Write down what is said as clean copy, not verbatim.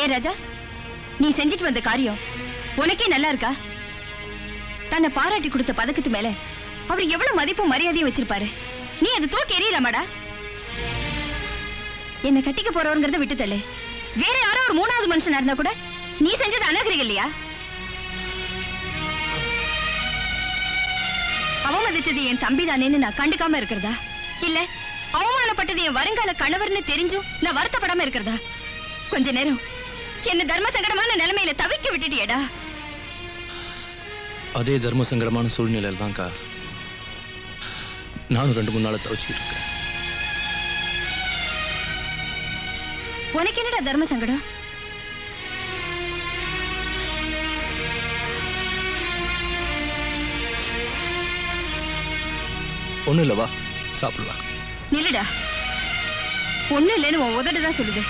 ஏன் ராஜா, நீ செஞ்சிட்டு வந்த காரியம் உனக்கே நல்லா இருக்கா? தன்னை பாராட்டி கொடுத்த பதக்கத்து மேல அவர் எவ்வளவு மதிப்பும் மரியாதையும் வச்சிருப்பாரு. நீ அதை தூக்கி எறியலாமாடா? என்ன கட்டிக்க போறவங்கிறத விட்டு தள்ளு. வேற யாரோ ஒரு மூணாவது மனுஷனா இருந்தா கூட நீ செஞ்சது அநாகரிகம் இல்லையா? அவமதிச்சது என் தம்பி தானேன்னு நான் கண்டுக்காம இருக்கிறதா, இல்ல அவமானப்பட்டது என் வருங்கால கணவர்னு தெரிஞ்சும் நான் வருத்தப்படாம இருக்கிறதா? கொஞ்ச நேரம் என்ன தர்ம சங்கடமான நிலைமையில தவிக்க விட்டுட்டியடா. அதே தர்ம சங்கடமான சூழ்நிலையில தான்க்கா நானும் 2-3 நாளா தவிச்சுக்கிட்டு இருக்கேன். உனக்கு என்னடா தர்ம சங்கடம்? ஒண்ணும் இல்ல, வா சாப்பிடலாம். நில்லுடா. ஒண்ணு இல்லைன்னு உன் உதடுதான் சொல்லுது.